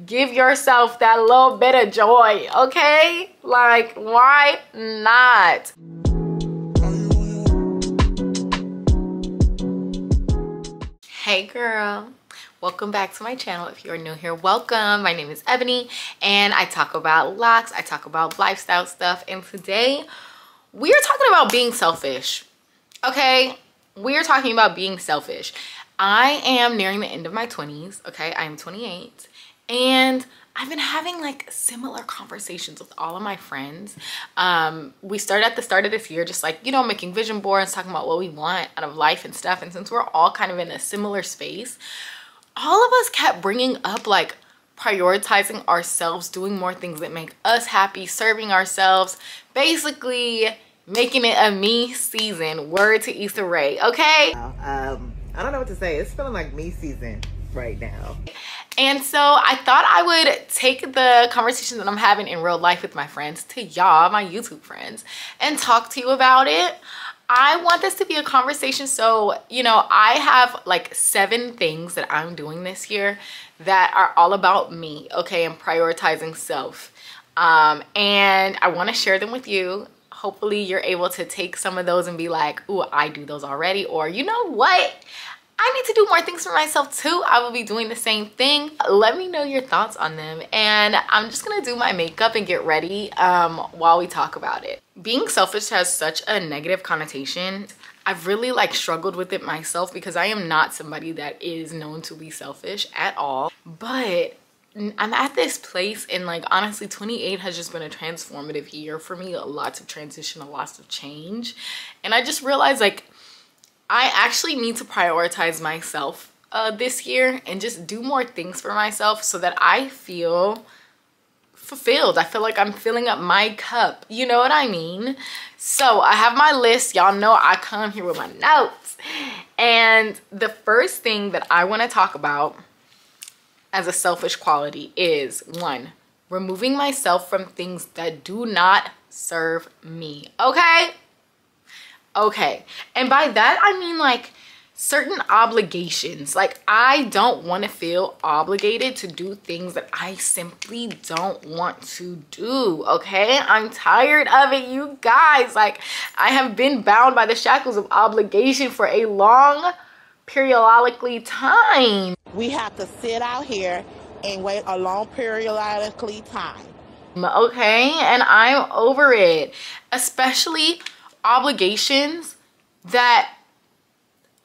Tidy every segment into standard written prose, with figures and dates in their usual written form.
give yourself that little bit of joy, okay? Like, why not? Hey girl, welcome back to my channel. If you're new here, welcome. My name is Ebony and I talk about locks, I talk about lifestyle stuff, and today we are talking about being selfish. Okay, we are talking about being selfish. I am nearing the end of my 20s, okay? I am 28 and I've been having like similar conversations with all of my friends. We started at the start of this year just like, you know, making vision boards, talking about what we want out of life and stuff. And since we're all kind of in a similar space, all of us kept bringing up like prioritizing ourselves, doing more things that make us happy, serving ourselves, basically making it a me season. Word to Issa Rae, okay? I don't know what to say. It's feeling like me season right now. And so I thought I would take the conversation that I'm having in real life with my friends to y'all, my YouTube friends, and talk to you about it. I want this to be a conversation. So, you know, I have like 7 things that I'm doing this year that are all about me, okay, and prioritizing self. And I want to share them with you. Hopefully you're able to take some of those and be like, ooh, I do those already. Or you know what? I need to do more things for myself too. I will be doing the same thing. Let me know your thoughts on them. And I'm just gonna do my makeup and get ready while we talk about it. Being selfish has such a negative connotation. I've really like struggled with it myself because I am not somebody that is known to be selfish at all. But I'm at this place, and like honestly 28 has just been a transformative year for me. Lots of transition, lots of change. And I just realized like I actually need to prioritize myself this year and just do more things for myself so that I feel fulfilled. I feel like I'm filling up my cup. You know what I mean? So I have my list. Y'all know I come here with my notes. And the first thing that I want to talk about as a selfish quality is 1, removing myself from things that do not serve me. Okay? Okay, and by that I mean like certain obligations. Like I don't want to feel obligated to do things that I simply don't want to do, okay? I'm tired of it, you guys. Like I have been bound by the shackles of obligation for a long periodically time. We have to sit out here and wait a long periodically time. Okay, and I'm over it, especially obligations that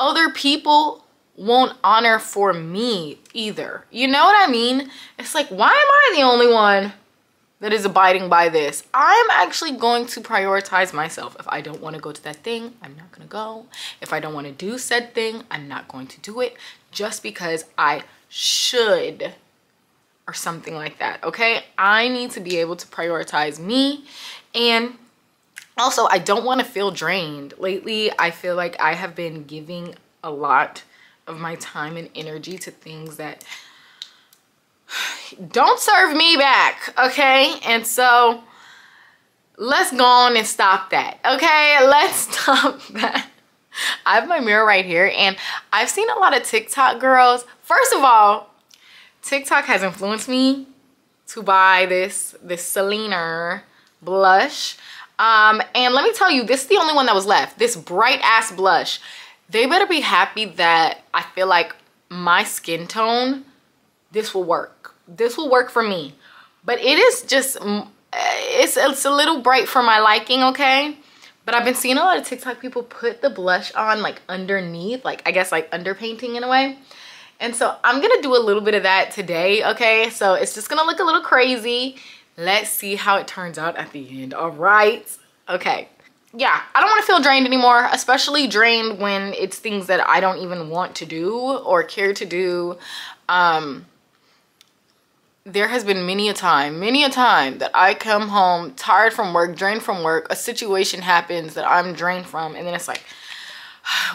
other people won't honor for me either. You know what I mean? It's like, why am I the only one that is abiding by this? I'm actually going to prioritize myself. If I don't want to go to that thing, I'm not going to go. If I don't want to do said thing, I'm not going to do it just because I should or something like that, okay? I need to be able to prioritize me. And also, I don't want to feel drained. Lately, I feel like I have been giving a lot of my time and energy to things that don't serve me back, okay? And so, let's go on and stop that, okay? Let's stop that. I have my mirror right here, and I've seen a lot of TikTok girls. First of all, TikTok has influenced me to buy this Selena blush. And let me tell you, this is the only one that was left. This bright ass blush. They better be happy that I feel like my skin tone, this will work. This will work for me. But it is just, it's a little bright for my liking, okay? But I've been seeing a lot of TikTok people put the blush on like underneath, like I guess like underpainting in a way. And so I'm gonna do a little bit of that today, okay? So it's just gonna look a little crazy. Let's see how it turns out at the end. All right. Okay. Yeah, I don't want to feel drained anymore, especially drained when it's things that I don't even want to do or care to do. There has been many a time that I come home tired from work, drained from work, a situation happens that I'm drained from, and then it's like,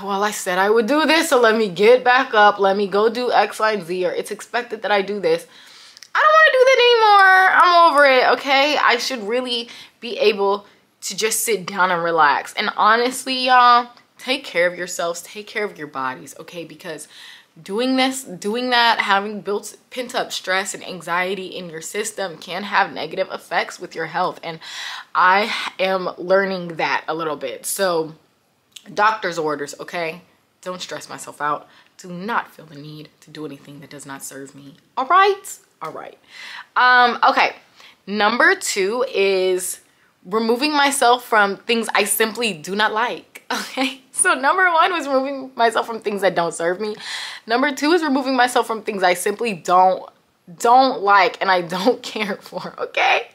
well, I said I would do this, so let me get back up, let me go do X, Y, and Z, or it's expected that I do this. I don't want to do that anymore. I'm over it, okay? I should really be able to just sit down and relax. And honestly, y'all, take care of yourselves, take care of your bodies, okay? Because doing that, having built pent up stress and anxiety in your system can have negative effects with your health. And I am learning that a little bit. So doctor's orders, okay? Don't stress myself out. Do not feel the need to do anything that does not serve me. All right? All right. Okay. Number 2 is removing myself from things I simply do not like. Okay. So number 1 was removing myself from things that don't serve me. Number 2 is removing myself from things I simply don't like and I don't care for, okay?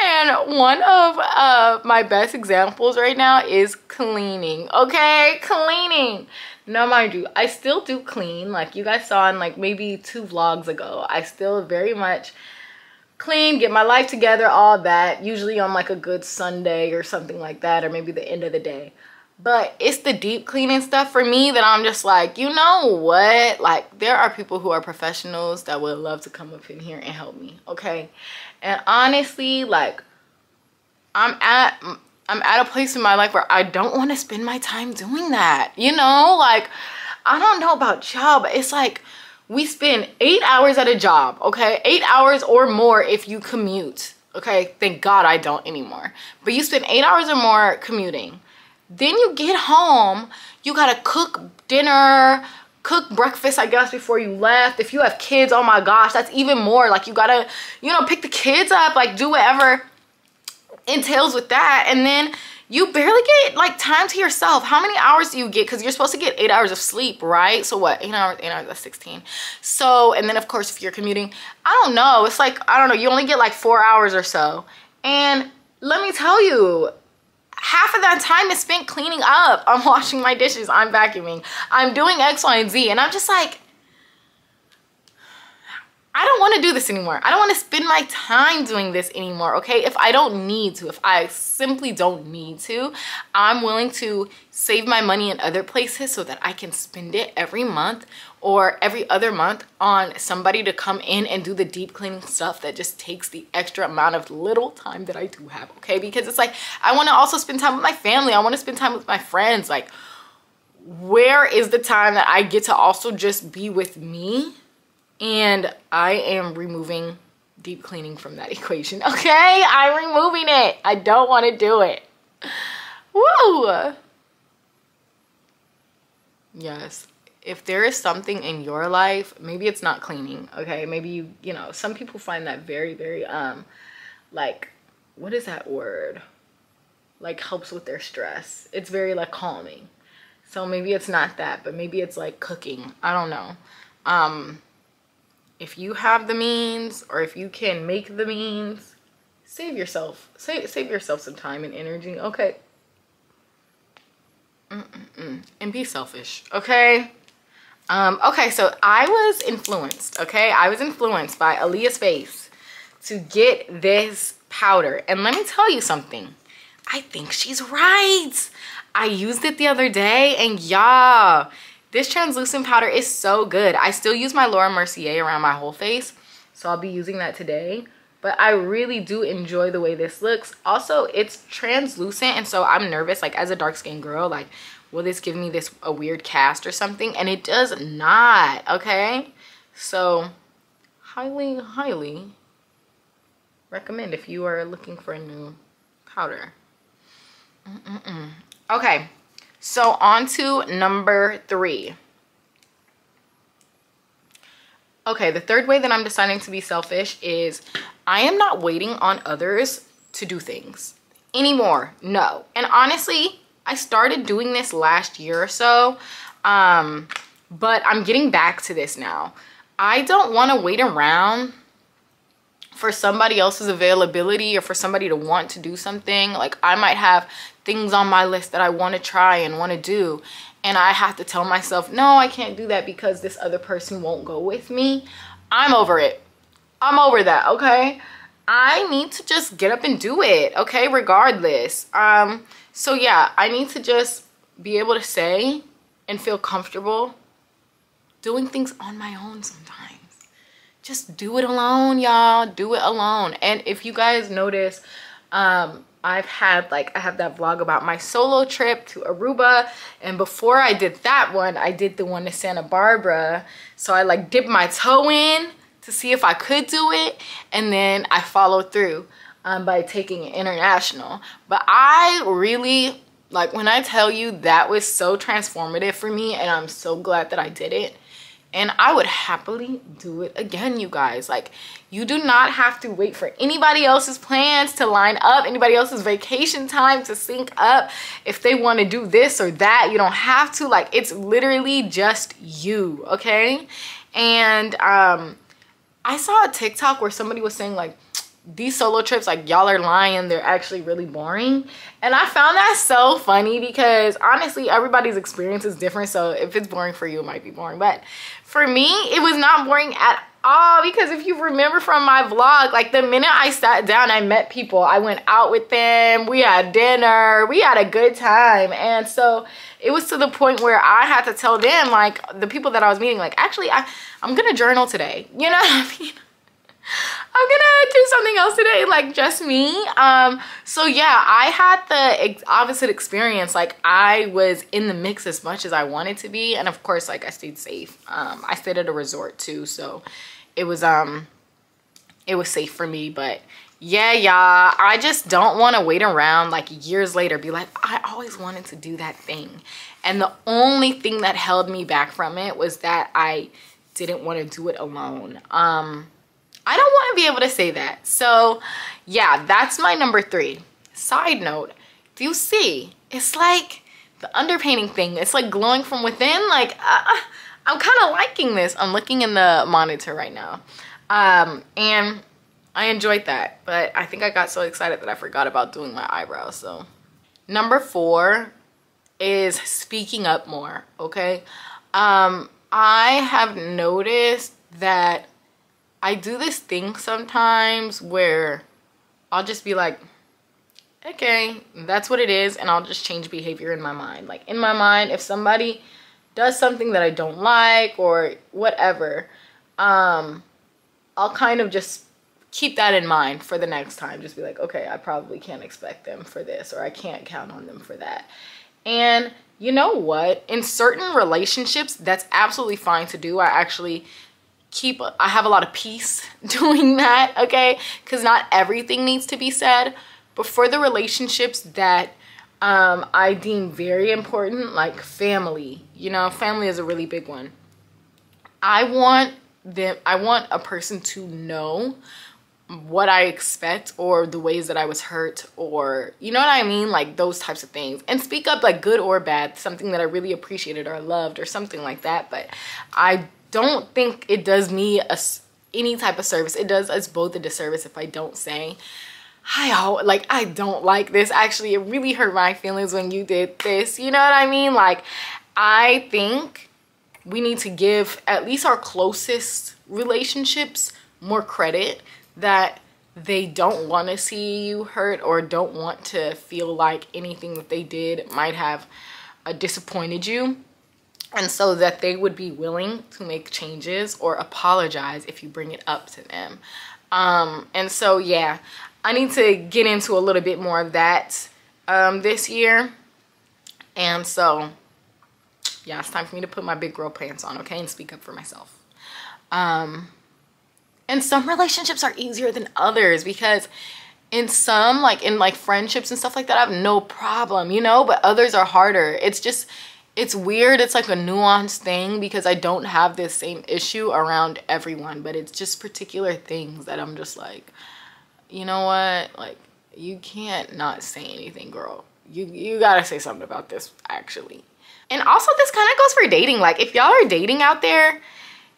And one of my best examples right now is cleaning, okay? Cleaning. Now, mind you, I still do clean. Like you guys saw in like maybe 2 vlogs ago. I still very much clean, get my life together, all that. Usually on like a good Sunday or something like that, or maybe the end of the day. But it's the deep cleaning stuff for me that I'm just like, you know what? Like, there are people who are professionals that would love to come up in here and help me, okay? And honestly, like, I'm at a place in my life where I don't want to spend my time doing that, you know? Like, I don't know about y'all, but it's like we spend 8 hours at a job, okay? 8 hours or more if you commute, okay? Thank God I don't anymore. But you spend 8 hours or more commuting. Then you get home, you gotta cook dinner, cook breakfast, I guess, before you left. If you have kids, oh my gosh, that's even more. Like, you gotta, you know, pick the kids up, like, do whatever entails with that. And then you barely get, like, time to yourself. How many hours do you get? Because you're supposed to get 8 hours of sleep, right? So what, 8 hours, that's 16. So, and then, of course, if you're commuting, I don't know. It's like, I don't know, you only get, like, 4 hours or so. And let me tell you, half of that time is spent cleaning up. I'm washing my dishes, I'm vacuuming, I'm doing X, Y, and Z. And I'm just like, I don't want to do this anymore. I don't want to spend my time doing this anymore, okay? If I don't need to, if I simply don't need to, I'm willing to save my money in other places so that I can spend it every month or every other month on somebody to come in and do the deep cleaning stuff that just takes the extra amount of little time that I do have, okay? Because it's like, I want to also spend time with my family. I want to spend time with my friends. Like, where is the time that I get to also just be with me? And I am removing deep cleaning from that equation, okay? I'm removing it. I don't want to do it. Woo! Yes. If there is something in your life, maybe it's not cleaning, okay? Maybe you know, some people find that very, very, like, what is that word? Like, helps with their stress. It's very, like, calming. So maybe it's not that, but maybe it's, like, cooking. I don't know. If you have the means, or if you can make the means, save yourself some time and energy, okay? And be selfish, okay? Okay, so I was influenced, okay? I was influenced by Aaliyah's Face to get this powder. And let me tell you something. I think she's right. I used it the other day, and y'all, this translucent powder is so good. I still use my Laura Mercier around my whole face, so I'll be using that today. But I really do enjoy the way this looks. Also, it's translucent, and so I'm nervous, like, as a dark-skinned girl, like, will this give me a weird cast or something? And it does not, okay? So, highly, highly recommend if you are looking for a new powder. Okay. So on to number 3. Okay, the third way that I'm deciding to be selfish is I am not waiting on others to do things anymore. No. And honestly, I started doing this last year or so, but I'm getting back to this now. I don't want to wait around for somebody else's availability or for somebody to want to do something. Like, I might have things on my list that I want to try and want to do, and I have to tell myself, no, I can't do that because this other person won't go with me. I'm over it. I'm over that, okay? I need to just get up and do it, okay, regardless. So yeah, I need to just be able to say and feel comfortable doing things on my own sometimes. Just do it alone, y'all. Do it alone. And if you guys notice, I have that vlog about my solo trip to Aruba, and before I did that one, I did the one to Santa Barbara. So I like dipped my toe in to see if I could do it, and then I followed through by taking it international. But I really, like, when I tell you, that was so transformative for me, and I'm so glad that I did it. And I would happily do it again, you guys. Like, you do not have to wait for anybody else's plans to line up, anybody else's vacation time to sync up. If they want to do this or that, you don't have to. Like, it's literally just you, okay? And I saw a TikTok where somebody was saying, like, these solo trips, like, y'all are lying, they're actually really boring. And I found that so funny because honestly, everybody's experience is different. So if it's boring for you, it might be boring. But for me, it was not boring at all, because if you remember from my vlog, like, the minute I sat down, I met people, I went out with them, we had dinner, we had a good time. And so it was to the point where I had to tell them, like, the people that I was meeting, like, actually, I'm gonna journal today, you know what I mean? I'm gonna do something else today, like, just me. So yeah, I had the opposite experience. Like, I was in the mix as much as I wanted to be, and of course, like, I stayed safe. I stayed at a resort too, so it was safe for me. But yeah, y'all, I just don't want to wait around like years later, be like, I always wanted to do that thing, and the only thing that held me back from it was that I didn't want to do it alone. I don't want to be able to say that. So yeah, that's my number 3. Side note, do you see? It's like the underpainting thing. It's like glowing from within. Like, I'm kind of liking this. I'm looking in the monitor right now. And I enjoyed that. But I think I got so excited that I forgot about doing my eyebrows. So number 4 is speaking up more, okay? I have noticed that I do this thing sometimes where I'll just be like, okay, that's what it is, and I'll just change behavior in my mind. Like, in my mind, if somebody does something that I don't like or whatever, I'll kind of just keep that in mind for the next time. Just be like, okay, I probably can't expect them for this, or I can't count on them for that. And you know what? In certain relationships, that's absolutely fine to do. I have a lot of peace doing that, okay? Because not everything needs to be said. But for the relationships that I deem very important, like family, you know, family is a really big one. I want a person to know what I expect, or the ways that I was hurt, or you know what I mean, like those types of things, and speak up, like, good or bad, something that I really appreciated or loved or something like that. But I don't think it does me any type of service. It does us both a disservice if I don't say, I don't like this. Actually, it really hurt my feelings when you did this. You know what I mean? Like, I think we need to give at least our closest relationships more credit, that they don't want to see you hurt, or don't want to feel like anything that they did might have disappointed you. And so that they would be willing to make changes or apologize if you bring it up to them. And so, yeah, I need to get into a little bit more of that this year. And so, yeah, it's time for me to put my big girl pants on, okay, and speak up for myself. And some relationships are easier than others, because in some, like in like friendships and stuff like that, I have no problem, you know, but others are harder. It's weird. It's like a nuanced thing, because I don't have this same issue around everyone, but it's just particular things that I'm just like, you know what? Like, you can't not say anything, girl. You gotta say something about this, actually. And also, this kind of goes for dating. Like, if y'all are dating out there,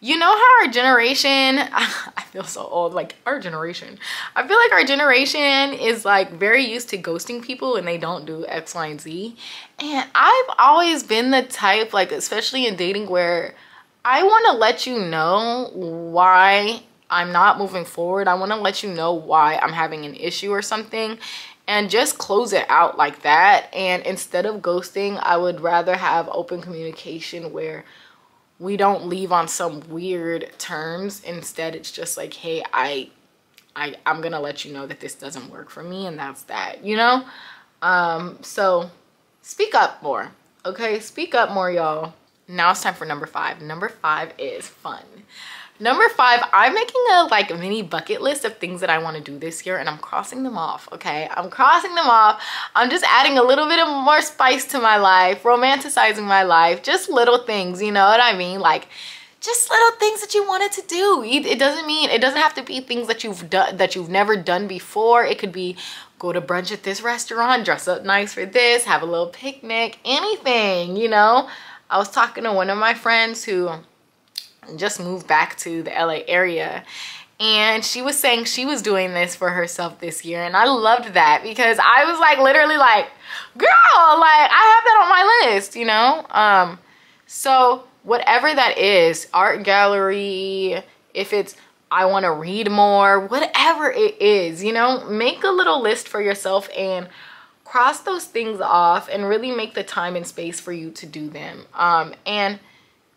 you know how our generation, I feel so old, like our generation. I feel like our generation is like very used to ghosting people when they don't do X, Y, and Z. And I've always been the type, like, especially in dating, where I want to let you know why I'm not moving forward. I want to let you know why I'm having an issue or something, and just close it out like that. And instead of ghosting, I would rather have open communication where we don't leave on some weird terms. Instead, it's just like, hey, I I'm gonna let you know that this doesn't work for me, and that's that, you know? So speak up more, okay? Speak up more, y'all. Now it's time for number 5. Number 5 is fun. Number 5, I'm making a like mini bucket list of things that I want to do this year, and I'm crossing them off, okay? I'm crossing them off. I'm just adding a little bit of more spice to my life, romanticizing my life, just little things, you know what I mean? Like just little things that you wanted to do. It doesn't have to be things that you've done, that you've never done before. It could be go to brunch at this restaurant, dress up nice for this, have a little picnic, anything, you know? I was talking to one of my friends who just moved back to the LA area, and she was saying she was doing this for herself this year, and I loved that because I was like literally like, girl, like I have that on my list, you know? So whatever that is, art gallery, if it's I want to read more, whatever it is, you know, make a little list for yourself and cross those things off and really make the time and space for you to do them. And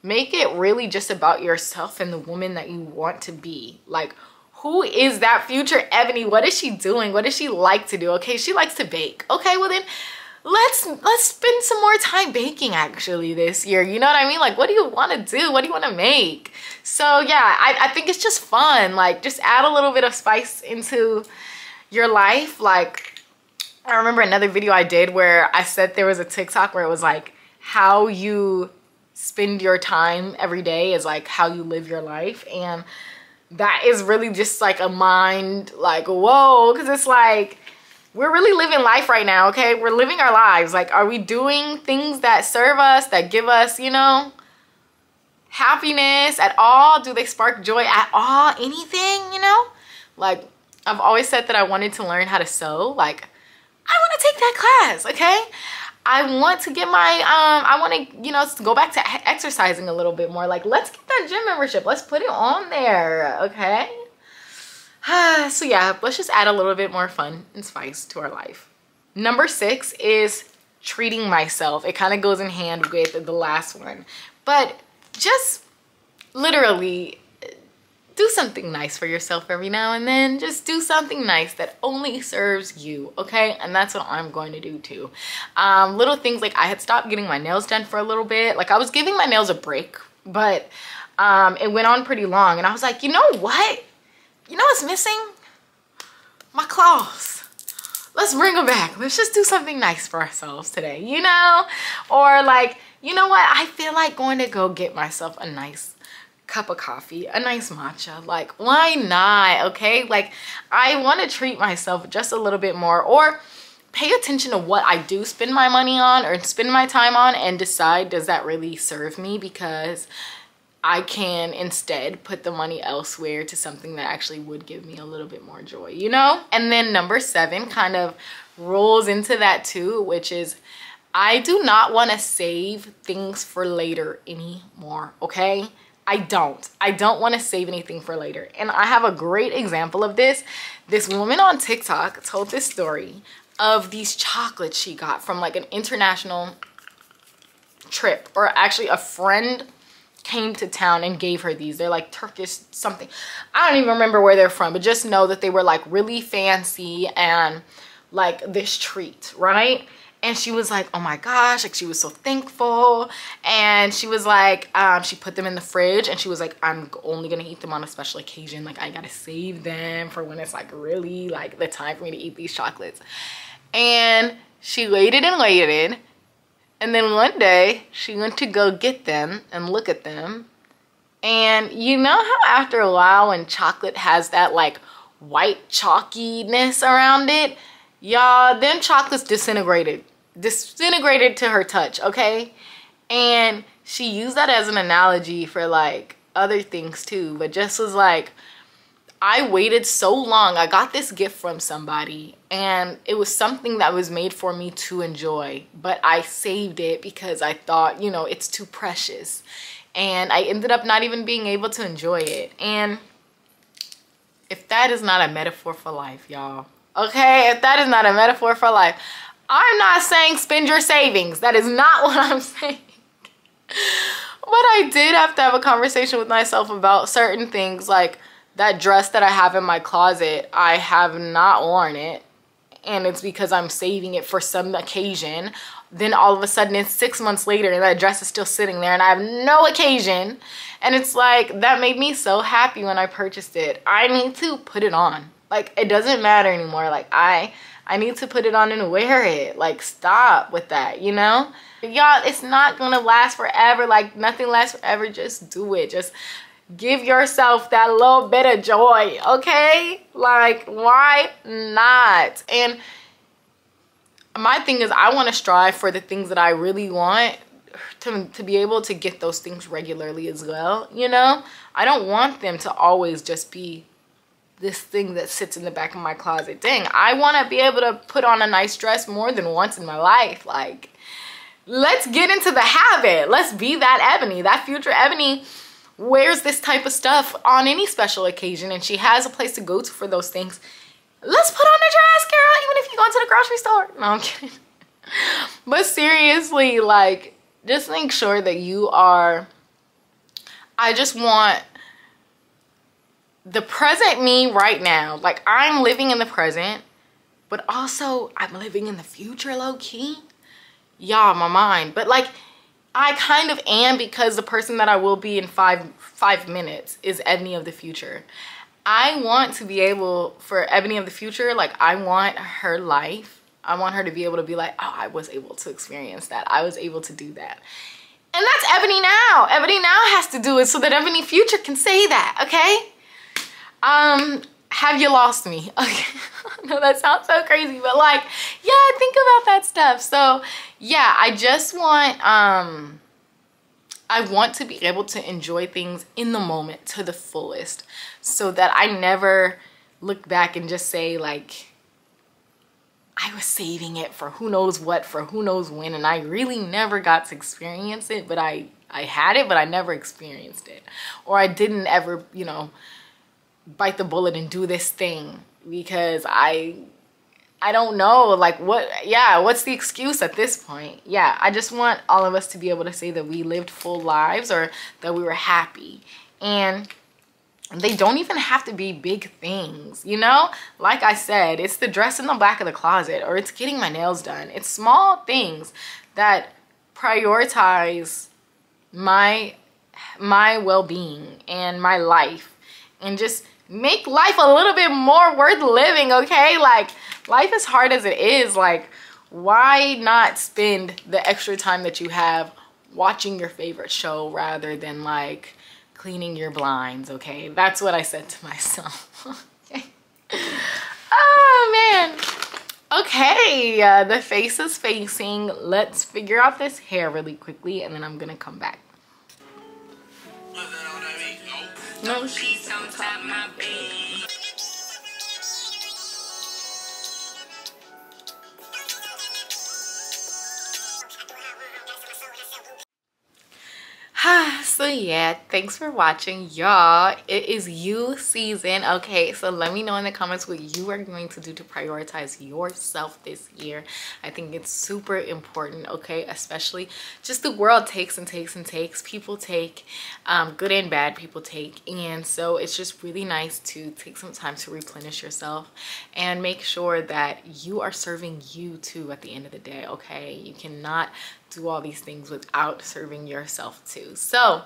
make it really just about yourself and the woman that you want to be. Like, who is that future Ebony? What is she doing? What does she like to do? Okay, she likes to bake. Okay, well then let's spend some more time baking actually this year. You know what I mean? Like, what do you want to do? What do you want to make? So yeah, I think it's just fun. Like, just add a little bit of spice into your life. Like, I remember another video I did where I said there was a TikTok where it was like how you spend your time every day is like how you live your life, and that is really just like a mind like whoa, because it's like we're really living life right now, okay? We're living our lives. Like, are we doing things that serve us, that give us, you know, happiness at all? Do they spark joy at all? Anything, you know? Like, I've always said that I wanted to learn how to sew. Like, I want to take that class, okay? I want to get my, I want to, you know, go back to exercising a little bit more. Like, let's get that gym membership. Let's put it on there, okay? So yeah, let's just add a little bit more fun and spice to our life. Number 6 is treating myself. It kind of goes in hand with the last one. But just literally do something nice for yourself every now and then. Just do something nice that only serves you, okay? And that's what I'm going to do too. Little things like I had stopped getting my nails done for a little bit. Like, I was giving my nails a break, but it went on pretty long. And I was like, you know what? You know what's missing? My claws. Let's bring them back. Let's just do something nice for ourselves today, you know? Or like, you know what? I feel like going to go get myself a nice cup of coffee, a nice matcha. Like, why not, okay? Like, I want to treat myself just a little bit more, or pay attention to what I do spend my money on or spend my time on and decide, does that really serve me? Because I can instead put the money elsewhere to something that actually would give me a little bit more joy, you know? And then number 7 kind of rolls into that too, which is I do not want to save things for later anymore, okay? I don't want to save anything for later. And I have a great example of this. This woman on TikTok told this story of these chocolates she got from like an international trip, or actually a friend came to town and gave her these. They're like Turkish something. I don't even remember where they're from, but just know that they were like really fancy and like this treat, right? And she was like, oh my gosh, like she was so thankful. And she was like, she put them in the fridge and she was like, I'm only gonna eat them on a special occasion. Like, I gotta save them for when it's like really like the time for me to eat these chocolates. And she waited and waited. And then one day she went to go get them and look at them. And you know how after a while when chocolate has that like white chalkiness around it? Y'all, them chocolates disintegrated to her touch, okay? And she used that as an analogy for like other things too, but just was like, I waited so long. I got this gift from somebody and it was something that was made for me to enjoy, but I saved it because I thought, you know, it's too precious. And I ended up not even being able to enjoy it. And if that is not a metaphor for life, y'all, okay? If that is not a metaphor for life, I'm not saying spend your savings. That is not what I'm saying. But I did have to have a conversation with myself about certain things, like that dress that I have in my closet, I have not worn it, and it's because I'm saving it for some occasion. Then all of a sudden it's 6 months later and that dress is still sitting there and I have no occasion. And it's like, that made me so happy when I purchased it. I need to put it on. Like, it doesn't matter anymore. Like, I need to put it on and wear it. Like, stop with that, you know? Y'all, it's not gonna last forever. Like, nothing lasts forever. Just do it. Just give yourself that little bit of joy, okay? Like, why not? And my thing is, I want to strive for the things that I really want, to be able to get those things regularly as well, you know? I don't want them to always just be this thing that sits in the back of my closet. Dang, I want to be able to put on a nice dress more than once in my life. Like, let's get into the habit. Let's be that Ebony. That future Ebony wears this type of stuff on any special occasion, and she has a place to go to for those things. Let's put on a dress, girl, even if you go into the grocery store. No, I'm kidding. But seriously, like, just make sure that you are, I just want the present me right now. Like, I'm living in the present, but also I'm living in the future, low-key. Y'all, my mind. But like, I kind of am, because the person that I will be in five minutes is Ebony of the future. I want to be able, for Ebony of the future, like, I want her life. I want her to be able to be like, oh, I was able to experience that. I was able to do that. And that's Ebony now. Ebony now has to do it so that Ebony future can say that, okay? Have you lost me? Okay. No, that sounds so crazy, but like, yeah, think about that stuff. So yeah, I just want, I want to be able to enjoy things in the moment to the fullest, so that I never look back and just say like, I was saving it for who knows what, for who knows when, and I really never got to experience it, but I had it, but I never experienced it. Or I didn't ever, you know, bite the bullet and do this thing because I don't know, like, what, yeah, what's the excuse at this point? Yeah, I just want all of us to be able to say that we lived full lives, or that we were happy. And they don't even have to be big things, you know? Like I said, it's the dress in the back of the closet, or it's getting my nails done. It's small things that prioritize my well-being and my life, and just make life a little bit more worth living, okay? Like, life is hard as it is. Like, why not spend the extra time that you have watching your favorite show rather than like cleaning your blinds, okay? That's what I said to myself. Okay. Oh man. Okay, the face is facing. Let's figure out this hair really quickly, and then I'm gonna come back. No, she's on top of my bed. So yeah, thanks for watching, y'all. It is you season. Okay, so let me know in the comments what you are going to do to prioritize yourself this year. I think it's super important, okay? Especially just the world takes and takes and takes. People take, good and bad people take. And so it's just really nice to take some time to replenish yourself and make sure that you are serving you too at the end of the day, okay? You cannot do all these things without serving yourself too. So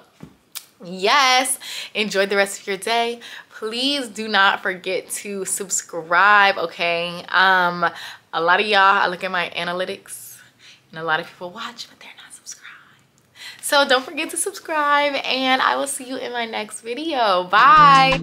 yes, enjoy the rest of your day. Please do not forget to subscribe, okay? A lot of y'all, I look at my analytics and a lot of people watch, but they're not subscribed. So don't forget to subscribe, and I will see you in my next video. Bye.